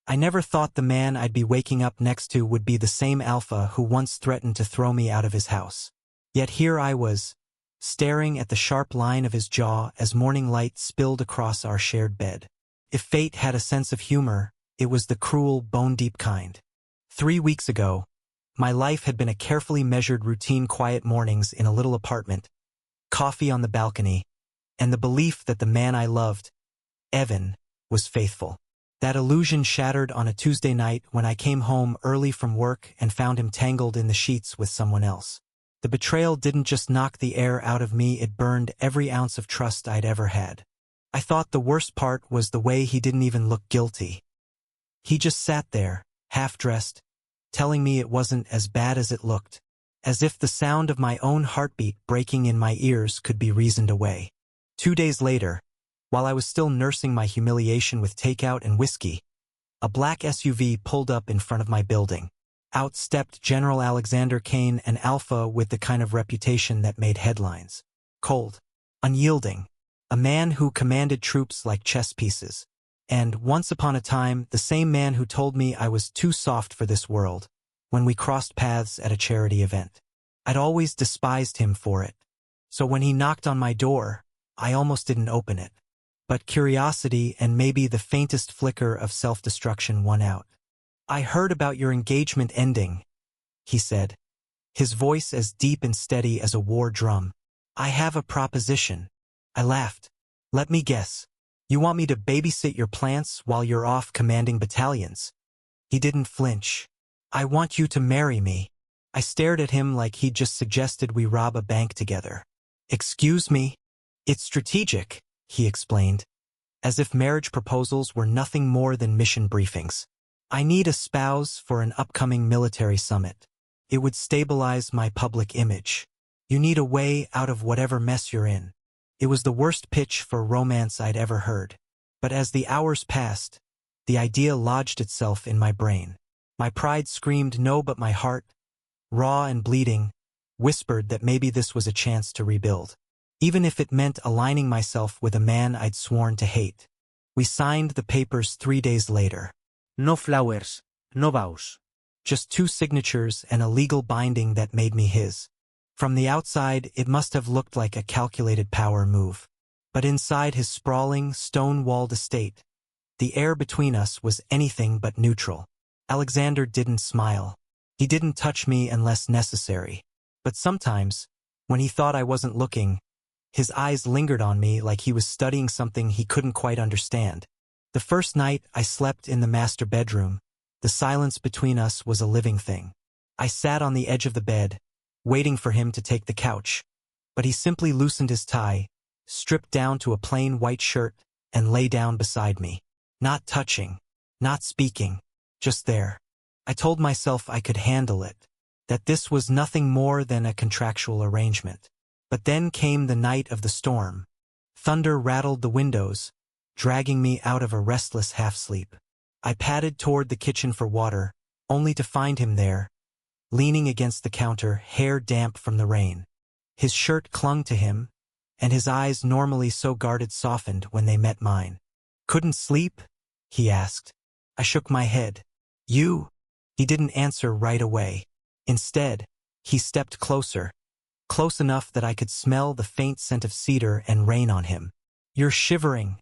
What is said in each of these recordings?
I never thought the man I'd be waking up next to would be the same alpha who once threatened to throw me out of his house. Yet here I was, staring at the sharp line of his jaw as morning light spilled across our shared bed. If fate had a sense of humor, it was the cruel, bone-deep kind. 3 weeks ago, my life had been a carefully measured routine, quiet mornings in a little apartment, coffee on the balcony, and the belief that the man I loved, Evan, was faithful. That illusion shattered on a Tuesday night when I came home early from work and found him tangled in the sheets with someone else. The betrayal didn't just knock the air out of me, it burned every ounce of trust I'd ever had. I thought the worst part was the way he didn't even look guilty. He just sat there, half-dressed, telling me it wasn't as bad as it looked, as if the sound of my own heartbeat breaking in my ears could be reasoned away. 2 days later, while I was still nursing my humiliation with takeout and whiskey, a black SUV pulled up in front of my building. Out stepped General Alexander Kane, an alpha with the kind of reputation that made headlines. Cold, unyielding, a man who commanded troops like chess pieces. And, once upon a time, the same man who told me I was too soft for this world, when we crossed paths at a charity event. I'd always despised him for it. So when he knocked on my door, I almost didn't open it. But curiosity and maybe the faintest flicker of self-destruction won out. "I heard about your engagement ending," he said, his voice as deep and steady as a war drum. "I have a proposition." I laughed. "Let me guess. You want me to babysit your plants while you're off commanding battalions?" He didn't flinch. "I want you to marry me." I stared at him like he'd just suggested we rob a bank together. "Excuse me?" "It's strategic," he explained, as if marriage proposals were nothing more than mission briefings. "I need a spouse for an upcoming military summit. It would stabilize my public image. You need a way out of whatever mess you're in." It was the worst pitch for romance I'd ever heard. But as the hours passed, the idea lodged itself in my brain. My pride screamed no, but my heart, raw and bleeding, whispered that maybe this was a chance to rebuild. Even if it meant aligning myself with a man I'd sworn to hate. We signed the papers 3 days later. No flowers, no vows. Just 2 signatures and a legal binding that made me his. From the outside, it must have looked like a calculated power move. But inside his sprawling, stone-walled estate, the air between us was anything but neutral. Alexander didn't smile. He didn't touch me unless necessary. But sometimes, when he thought I wasn't looking, his eyes lingered on me like he was studying something he couldn't quite understand. The first night I slept in the master bedroom, the silence between us was a living thing. I sat on the edge of the bed, waiting for him to take the couch, but he simply loosened his tie, stripped down to a plain white shirt, and lay down beside me. Not touching, not speaking, just there. I told myself I could handle it, that this was nothing more than a contractual arrangement. But then came the night of the storm. Thunder rattled the windows, dragging me out of a restless half-sleep. I padded toward the kitchen for water, only to find him there, leaning against the counter, hair damp from the rain. His shirt clung to him, and his eyes, normally so guarded, softened when they met mine. "Couldn't sleep?" he asked. I shook my head. "You?" He didn't answer right away. Instead, he stepped closer, close enough that I could smell the faint scent of cedar and rain on him. "You're shivering,"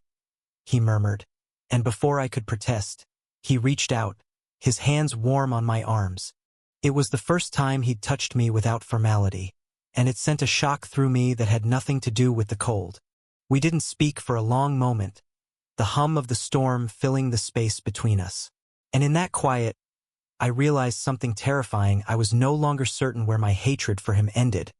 he murmured, and before I could protest, he reached out, his hands warm on my arms. It was the first time he'd touched me without formality, and it sent a shock through me that had nothing to do with the cold. We didn't speak for a long moment, the hum of the storm filling the space between us. And in that quiet, I realized something terrifying. I was no longer certain where my hatred for him ended,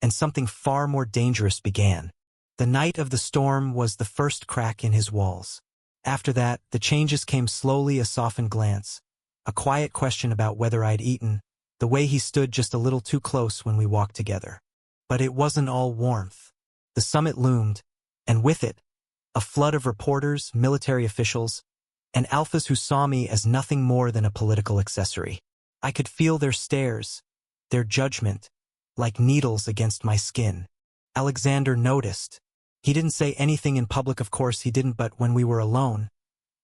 and something far more dangerous began. The night of the storm was the first crack in his walls. After that, the changes came slowly, a softened glance, a quiet question about whether I'd eaten, the way he stood just a little too close when we walked together. But it wasn't all warmth. The summit loomed, and with it, a flood of reporters, military officials, and alphas who saw me as nothing more than a political accessory. I could feel their stares, their judgment, like needles against my skin. Alexander noticed. He didn't say anything in public, of course he didn't, but when we were alone,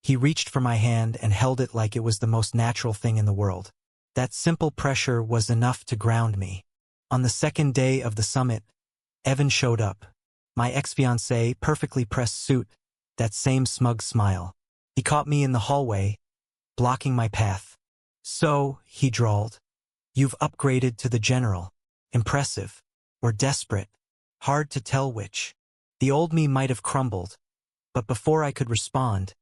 He reached for my hand and held it like it was the most natural thing in the world. That simple pressure was enough to ground me. On the second day of the summit, Evan showed up. My ex-fiancé, perfectly pressed suit, that same smug smile. He caught me in the hallway, blocking my path. "So," he drawled, "you've upgraded to the general. Impressive. Or desperate. Hard to tell which." The old me might have crumbled, but before I could respond,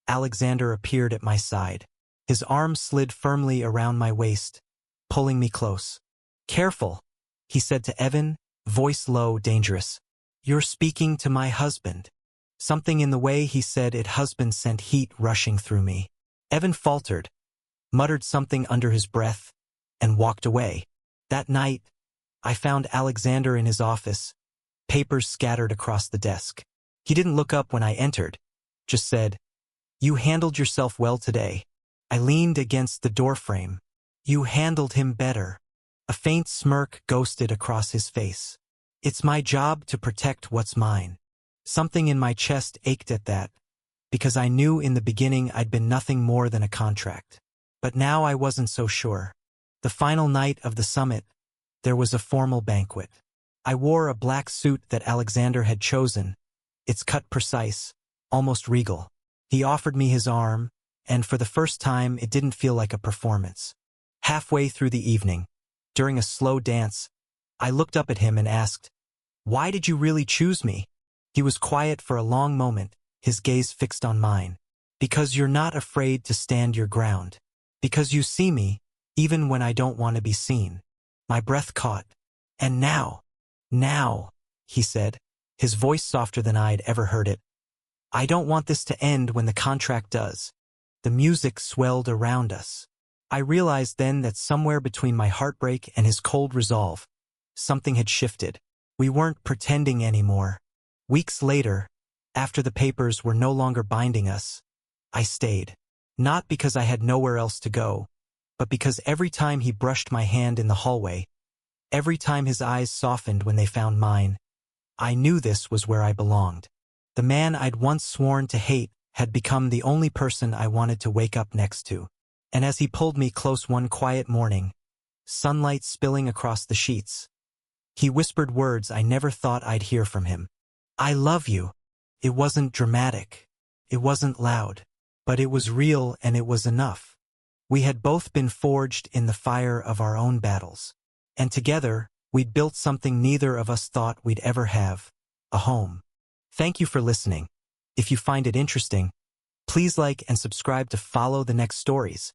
Alexander appeared at my side. His arm slid firmly around my waist, pulling me close. "Careful," he said to Evan, voice low, dangerous. "You're speaking to my husband." Something in the way he said it husband sent heat rushing through me. Evan faltered, muttered something under his breath, and walked away. That night, I found Alexander in his office, papers scattered across the desk. He didn't look up when I entered, just said, "You handled yourself well today." I leaned against the doorframe. "You handled him better." A faint smirk ghosted across his face. "It's my job to protect what's mine." Something in my chest ached at that, because I knew in the beginning I'd been nothing more than a contract. But now I wasn't so sure. The final night of the summit, there was a formal banquet. I wore a black suit that Alexander had chosen, its cut precise, almost regal. He offered me his arm, and for the first time it didn't feel like a performance. Halfway through the evening, during a slow dance, I looked up at him and asked, "Why did you really choose me?" He was quiet for a long moment, his gaze fixed on mine. "Because you're not afraid to stand your ground. Because you see me, even when I don't want to be seen." My breath caught. "And now, he said, his voice softer than I'd ever heard it. "I don't want this to end when the contract does." The music swelled around us. I realized then that somewhere between my heartbreak and his cold resolve, something had shifted. We weren't pretending anymore. Weeks later, after the papers were no longer binding us, I stayed. Not because I had nowhere else to go, but because every time he brushed my hand in the hallway, every time his eyes softened when they found mine, I knew this was where I belonged. The man I'd once sworn to hate had become the only person I wanted to wake up next to. And as he pulled me close one quiet morning, sunlight spilling across the sheets, he whispered words I never thought I'd hear from him. "I love you." It wasn't dramatic. It wasn't loud. But it was real, and it was enough. We had both been forged in the fire of our own battles. And together, we'd built something neither of us thought we'd ever have: a home. Thank you for listening. If you find it interesting, please like and subscribe to follow the next stories.